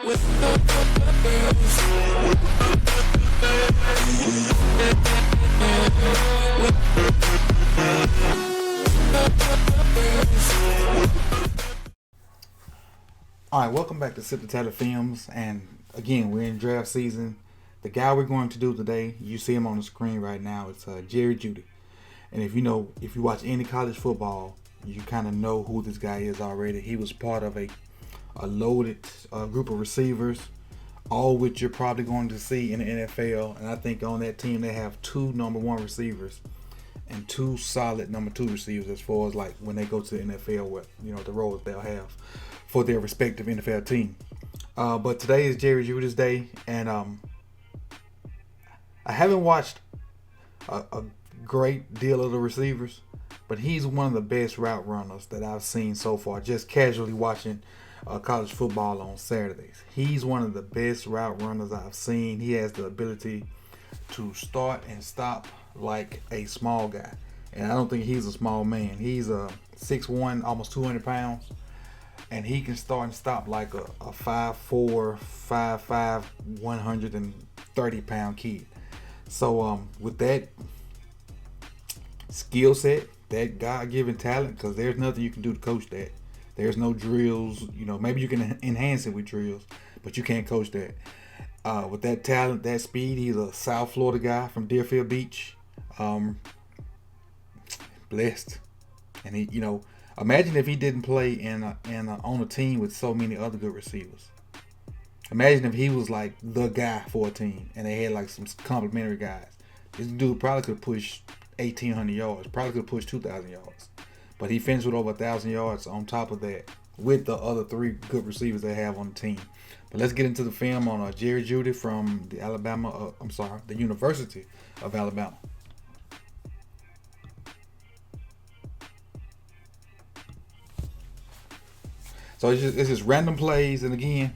All right, welcome back to Sip the Taylor Films, and again, we're in draft season. The guy we're going to do today, you see him on the screen right now. It's Jeudy, and if you watch any college football, you kind of know who this guy is already. He was part of a loaded group of receivers, all which you're probably going to see in the NFL. And I think on that team they have two number one receivers and two solid number two receivers as far as like when they go to the NFL, what the roles they'll have for their respective NFL team. But today is Jerry Jeudy's day, and I haven't watched a great deal of the receivers, but he's one of the best route runners that I've seen so far, just casually watching college football on Saturdays. He's one of the best route runners I've seen. He has the ability to start and stop like a small guy, and I don't think he's a small man. He's a 6'1", almost 200 pounds. And he can start and stop like a 5'4", 5'5", 130-pound kid. So with that skill set, that God-given talent, because there's nothing you can do to coach that. There's no drills. Maybe you can enhance it with drills, but you can't coach that. With that talent, that speed, he's a South Florida guy from Deerfield Beach. Blessed. And he, imagine if he didn't play on a team with so many other good receivers. Imagine if he was like the guy for a team and they had like some complimentary guys. This dude probably could push 1,800 yards, probably could push 2,000 yards. But he finished with over 1,000 yards on top of that with the other three good receivers they have on the team. But let's get into the film on Jerry Jeudy from the University of Alabama. So it's just random plays, and again,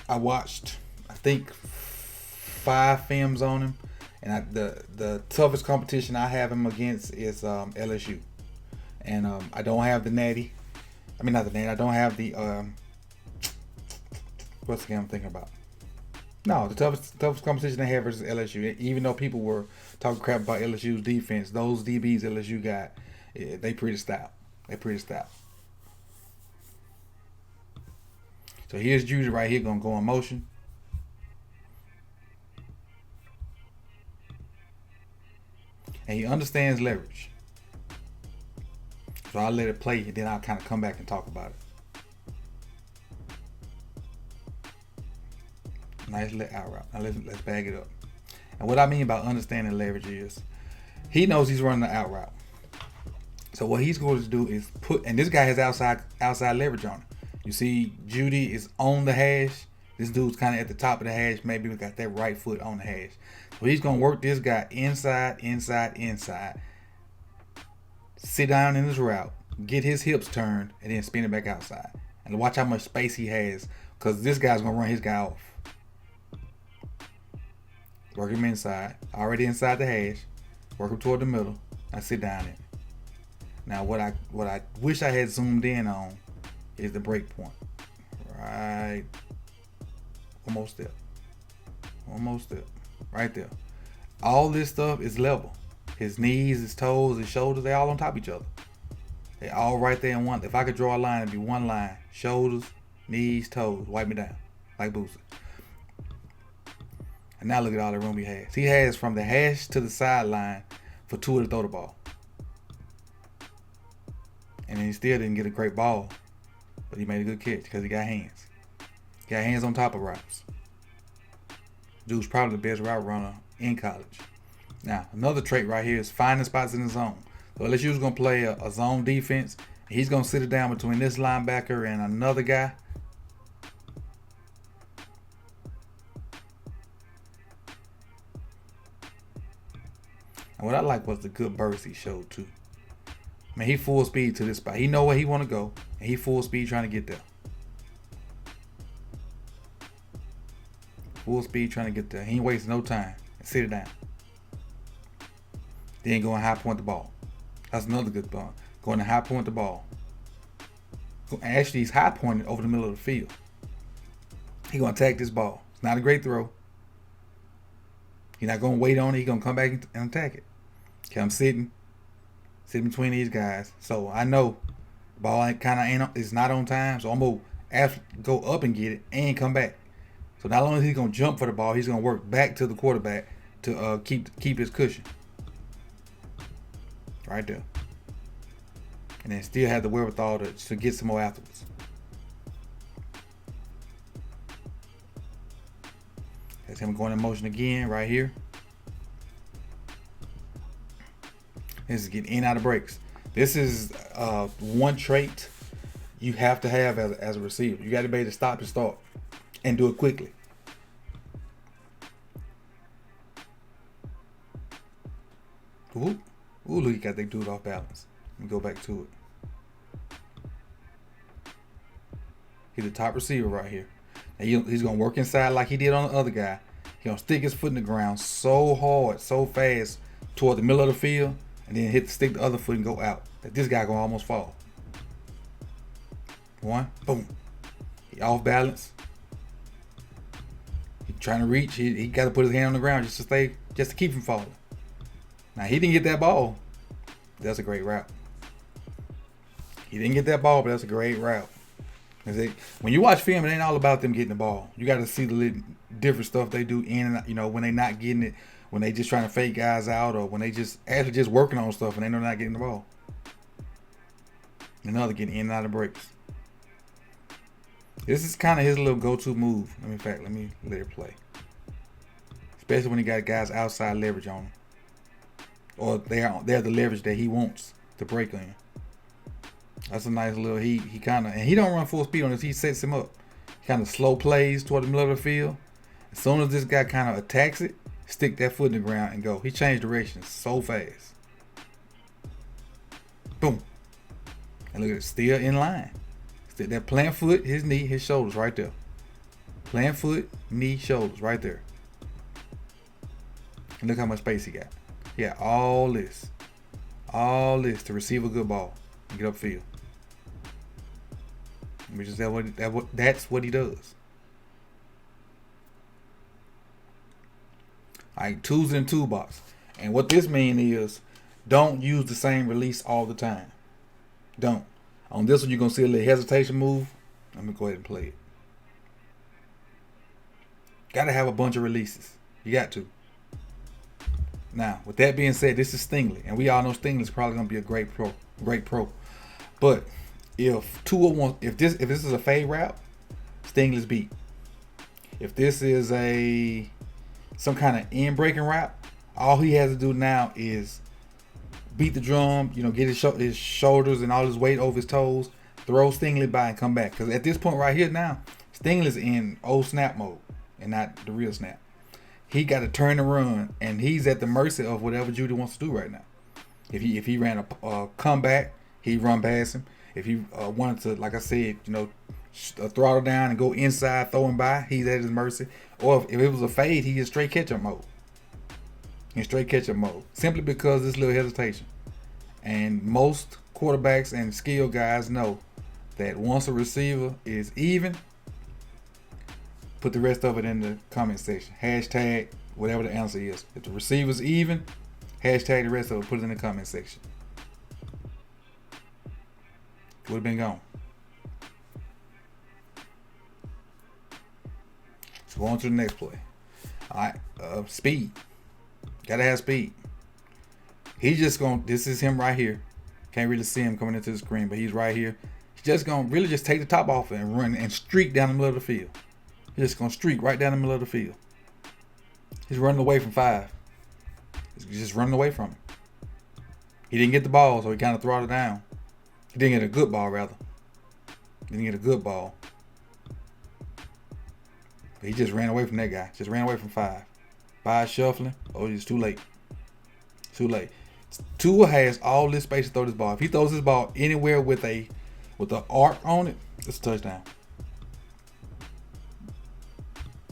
I watched I think 5 films on him, and the toughest competition I have him against is LSU, and I don't have the natty. I mean not the natty. I don't have the what's the game I'm thinking about? No, the toughest competition I have versus LSU. Even though people were talking crap about LSU's defense, those DBs LSU got, they pretty stout. So here's Jeudy right here, gonna go in motion. And he understands leverage. So I'll let it play, and then I'll kind of come back and talk about it. Nice let out route. Now let's bag it up. And what I mean by understanding leverage is, he knows he's running the out route. So what he's going to do is and this guy has outside leverage on him. You see, Jeudy is on the hash. This dude's kind of at the top of the hash. Maybe we got that right foot on the hash. So he's going to work this guy inside. Sit down in his route, get his hips turned, and then spin it back outside. And watch how much space he has, because this guy's going to run his guy off. Work him inside. Already inside the hash. Work him toward the middle. Now sit down in it. Now what I wish I had zoomed in on is the break point. Right. One more step. Right there. All this stuff is level. His knees, his toes, his shoulders, they all on top of each other. They all right there in one. If I could draw a line, it'd be one line. Shoulders, knees, toes. Wipe me down. Like Boosie. And now look at all the room he has. He has from the hash to the sideline for Tua to throw the ball. And then he still didn't get a great ball. But he made a good catch because he got hands. He got hands on top of routes. Dude's probably the best route runner in college. Now, another trait right here is finding spots in the zone. So LSU's going to play a zone defense. He's going to sit it down between this linebacker and another guy. And what I like was the good burst he showed too. Man, he full speed to this spot. He know where he want to go, and he full speed trying to get there. Full speed trying to get there. He ain't wasting no time. Sit it down. Then go and high point the ball. That's another good ball. Going to high point the ball. Actually, he's high pointed over the middle of the field. He's going to attack this ball. It's not a great throw. He's not going to wait on it. He's going to come back and attack it. Okay, I'm sitting between these guys. So I know the ball is not on time. So I'm going to go up and get it and come back. So not only is he going to jump for the ball, he's going to work back to the quarterback to keep his cushion. Right there. And then still have the wherewithal to get some more afterwards. That's him going in motion again right here. This is getting in and out of breaks. This is one trait you have to have as a receiver. You got to be able to stop and start and do it quickly. Ooh, look, he got that dude off balance. Let me go back to it. He's the top receiver right here. Now he's going to work inside like he did on the other guy. He's going to stick his foot in the ground so hard, so fast toward the middle of the field, and then stick the other foot and go out. That this guy going to almost fall. One, boom. He off balance. He trying to reach. He got to put his hand on the ground just to keep from falling. Now he didn't get that ball. That's a great route. He didn't get that ball, but that's a great route. When you watch film, it ain't all about them getting the ball. You got to see the different stuff they do in and out, when they not getting it, when they just trying to fake guys out, or when they just actually just working on stuff and they know they're not getting the ball. Another getting in and out of breaks. This is kind of his little go-to move. Let me let it play. Especially when he got guys outside leverage on him, or they're the leverage that he wants to break on. That's a nice little. He kind of, and he don't run full speed on this. He sets him up. He kind of slow plays toward the middle of the field. As soon as this guy kind of attacks it, stick that foot in the ground and go. He changed directions so fast. Boom. And look at it, still in line. Still that plant foot, his knee, his shoulders right there. Plant foot, knee, shoulders right there. And look how much space he got. He got all this to receive a good ball and get upfield. Which is that's what he does. Alright, tools in the toolbox. And what this means is, don't use the same release all the time. Don't. On this one, you're going to see a little hesitation move. Let me go ahead and play it. Got to have a bunch of releases. You got to. Now, with that being said, this is Stingley. And we all know Stingley is probably going to be a great pro. But if this is a fade route, Stingley's beat. If this is some kind of in breaking route, all he has to do now is beat the drum, get his shoulders and all his weight over his toes, throw Stingley by and come back. Because at this point right here now, Stingley's in old snap mode and not the real snap. He got to turn and run, and he's at the mercy of whatever Jeudy wants to do right now. If he ran a comeback, he'd run past him. If he wanted to, like I said, throttle down and go inside, throw him by, he's at his mercy. Or if it was a fade, he's in straight catch-up mode. Simply because this little hesitation. And most quarterbacks and skill guys know that once a receiver is even, put the rest of it in the comment section. Hashtag whatever the answer is. If the receiver's even, hashtag the rest of it, put it in the comment section. Would have been gone. So on to the next play. Alright, speed. Gotta have speed. He's just going, this is him right here. Can't really see him coming into the screen, but he's right here. He's just going to really just take the top off and run and streak down the middle of the field. He's just going to streak right down the middle of the field. He's running away from 5. He's just running away from him. He didn't get the ball, so he kind of throttled down. He didn't get a good ball, rather. He didn't get a good ball. But he just ran away from that guy. Just ran away from 5. 5 shuffling. Oh, it's too late. Too late. Tua has all this space to throw this ball. If he throws this ball anywhere with an arc on it, it's a touchdown.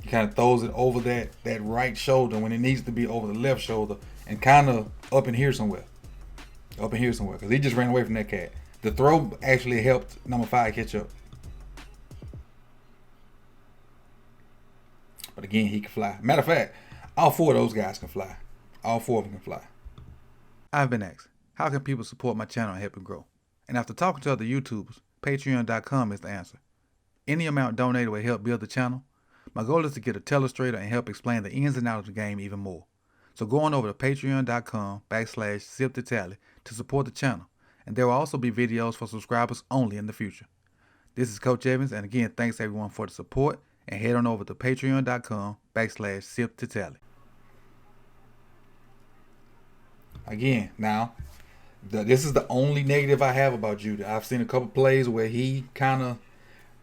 He kind of throws it over that right shoulder when it needs to be over the left shoulder and kind of up in here somewhere. Because he just ran away from that cat. The throw actually helped number 5 catch up. But again, he can fly. Matter of fact, all 4 of those guys can fly. All 4 of them can fly. I've been asked, how can people support my channel and help it grow? And after talking to other YouTubers, Patreon.com is the answer. Any amount donated will help build the channel. My goal is to get a telestrator and help explain the ins and outs of the game even more. So go on over to patreon.com/SipToTally to support the channel. And there will also be videos for subscribers only in the future. This is Coach Evans, and again, thanks everyone for the support, and head on over to patreon.com/SipToTally. Again, now, this is the only negative I have about Jeudy. I've seen a couple plays where he kind of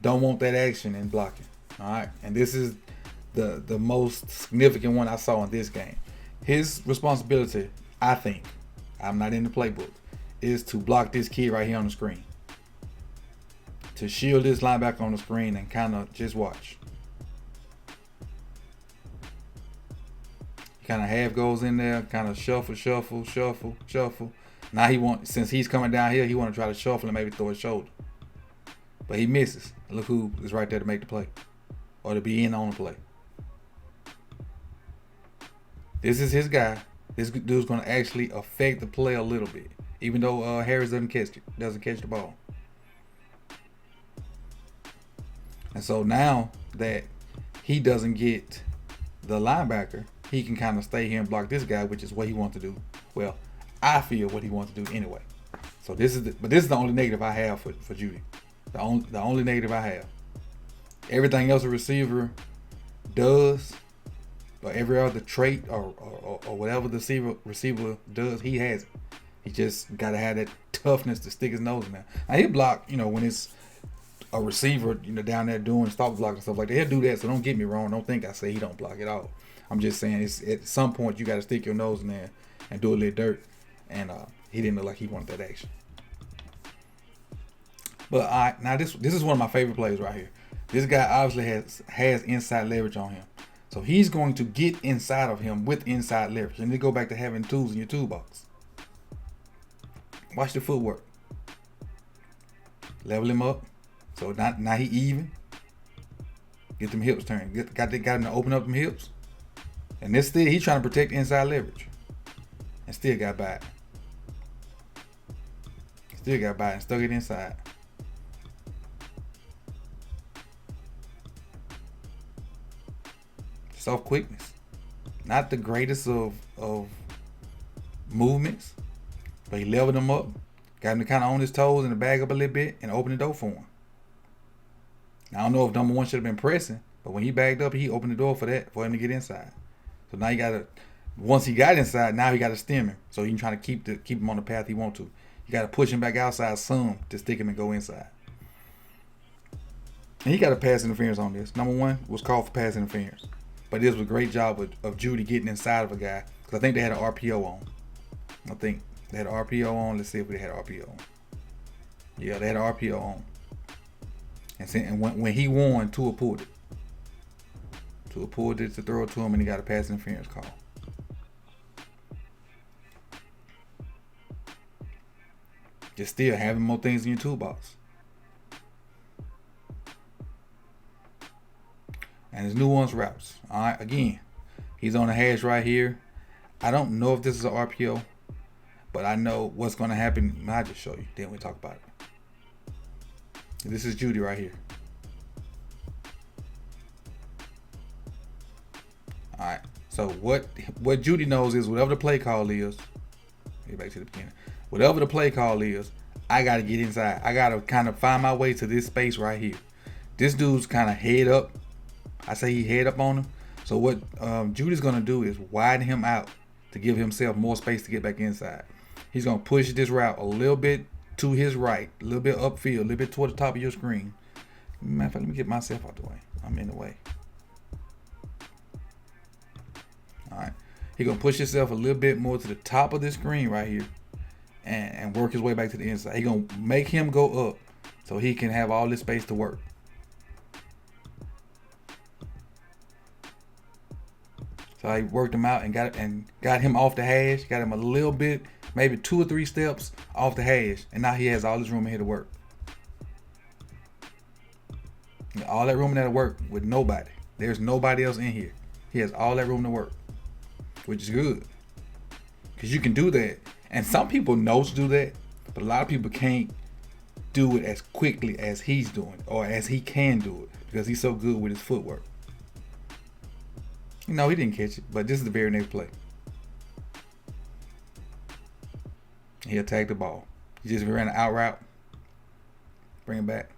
don't want that action in blocking. All right, and this is the most significant one I saw in this game. His responsibility, I think, I'm not in the playbook, is to block this kid right here on the screen. To shield this linebacker on the screen and kind of just watch. He kind of half goes in there, kind of shuffle. Now he wants, since he's coming down here, he want to try to shuffle and maybe throw his shoulder. But he misses. Look who is right there to make the play. Or to be in on the play. This is his guy. This dude's going to actually affect the play a little bit. Even though Harris doesn't catch the ball. And so now that he doesn't get the linebacker, he can kind of stay here and block this guy, which is what he wants to do. Well, I feel what he wants to do anyway. So this is the only negative I have for Jeudy. The only negative I have. Everything else a receiver does, or every other trait or whatever the receiver does, he has it. He just gotta have that toughness to stick his nose in there. Now he'll block, when it's a receiver, down there doing stop block and stuff like that. He'll do that, so don't get me wrong. Don't think I say he don't block at all. I'm just saying it's at some point you gotta stick your nose in there and do a little dirt. And he didn't look like he wanted that action. But now this is one of my favorite plays right here. This guy obviously has inside leverage on him. So he's going to get inside of him with inside leverage. And then go back to having tools in your toolbox. Watch the footwork. Level him up. So now he even. Get them hips turned. Got him to open up them hips. And this still, he's trying to protect inside leverage. And still got by it. Still got by it and stuck it inside. Soft quickness. Not the greatest of movements. But he leveled him up. Got him to kind of on his toes and to bag up a little bit and open the door for him. Now, I don't know if number one should have been pressing. But when he bagged up, he opened the door for him to get inside. So now you got to, once he got inside, now he got to stem him. So he can try to keep him on the path he wants to. You got to push him back outside some to stick him and go inside. And he got a pass interference on this. Number one was called for pass interference. But this was a great job of Jeudy getting inside of a guy. Because I think they had an RPO on. I think they had an RPO on. Let's see if they had an RPO on. Yeah, they had an RPO on. And when he won, Tua pulled it. Tua pulled it to throw it to him, and he got a pass interference call. Just still having more things in your toolbox. And his nuanced routes. All right, again, he's on the hash right here. I don't know if this is an RPO, but I know what's going to happen. I'll just show you. Then we talk about it. This is Jeudy right here. All right. So what Jeudy knows is whatever the play call is. Get back to the beginning. Whatever the play call is, I got to get inside. I got to kind of find my way to this space right here. This dude's kind of head up. I say he head up on him. So what Jeudy's going to do is widen him out to give himself more space to get back inside. He's going to push this route a little bit to his right, a little bit upfield, a little bit toward the top of your screen. Matter of fact, let me get myself out the way. I'm in the way. All right. He's going to push himself a little bit more to the top of this screen right here and work his way back to the inside. He's going to make him go up so he can have all this space to work. So I worked him out and got him off the hash. Got him a little bit, maybe 2 or 3 steps off the hash, and now he has all this room in here to work. All that room in there to work with nobody. There's nobody else in here. He has all that room to work, which is good. Because you can do that. And some people know to do that, but a lot of people can't do it as quickly as he's doing, or as he can do it, because he's so good with his footwork. He didn't catch it, but this is the very next play. He attacked the ball. He just ran an out route. Bring it back.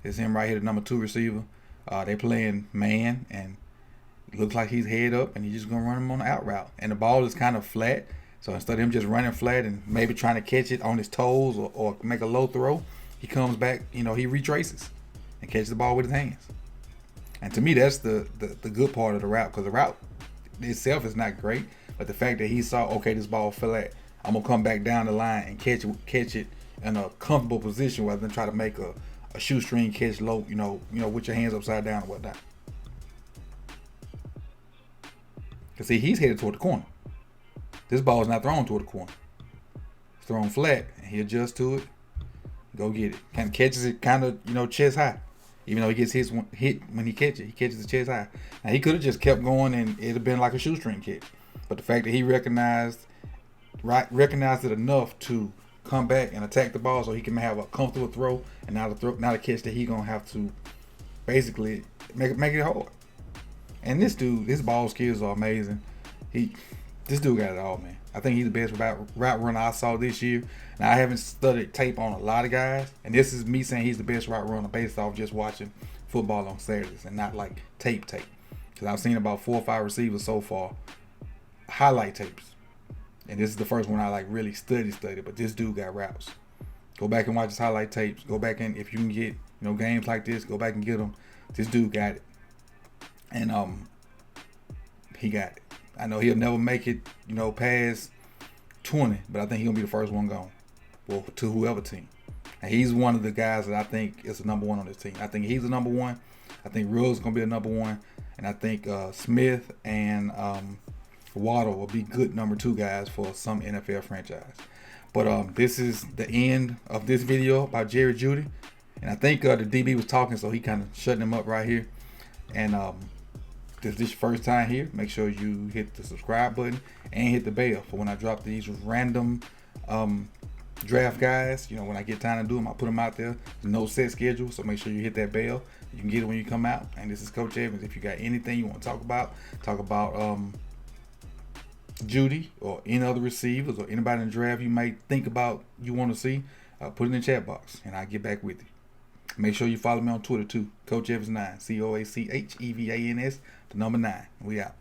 It's him right here, the number 2 receiver. They playing man, and it looks like he's head up, and he's just going to run him on the out route. And the ball is kind of flat, so instead of him just running flat and maybe trying to catch it on his toes or make a low throw, he comes back, he retraces and catches the ball with his hands. And to me, that's the good part of the route, because the route itself is not great, but the fact that he saw, okay, this ball flat, I'm going to come back down the line and catch it in a comfortable position rather than try to make a shoestring catch low, with your hands upside down or whatnot. Because see, he's headed toward the corner. This ball is not thrown toward the corner. It's thrown flat, and he adjusts to it. Go get it. Kind of catches it chest high. Even though he gets hit when he catches it, he catches the chest high. Now, he could have just kept going, and it would have been like a shoestring catch. But the fact that he recognized it enough to come back and attack the ball so he can have a comfortable throw, and not a catch that he's going to have to basically make it hard. And this dude, his ball skills are amazing. This dude got it all, man. I think he's the best route runner I saw this year. Now, I haven't studied tape on a lot of guys, and this is me saying he's the best route runner based off just watching football on Saturdays and not like tape. Because I've seen about 4 or 5 receivers so far, highlight tapes. And this is the first one I really study, but this dude got routes. Go back and watch his highlight tapes. Go back and, if you can get, games like this, go back and get them. This dude got it. And he got it. I know he'll never make it, past 20, but I think he's going to be the first one gone. Well, to whoever team. And he's one of the guys that I think is the number 1 on this team. I think he's the number 1. I think Ruggs is going to be the number 1. And I think Smith and Waddle will be good number 2 guys for some NFL franchise. But this is the end of this video about Jeudy. And I think the DB was talking, so he kind of shutting him up right here. And if this is your first time here, make sure you hit the subscribe button and hit the bell for when I drop these random draft guys. When I get time to do them, I put them out there. There's no set schedule, so make sure you hit that bell. You can get it when you come out. And this is Coach Evans. If you got anything you want to talk about Jeudy or any other receivers or anybody in the draft you might think about you want to see, put it in the chat box and I'll get back with you. Make sure you follow me on Twitter too, Coach Evans 9, CoachEvans, the number 9. We out.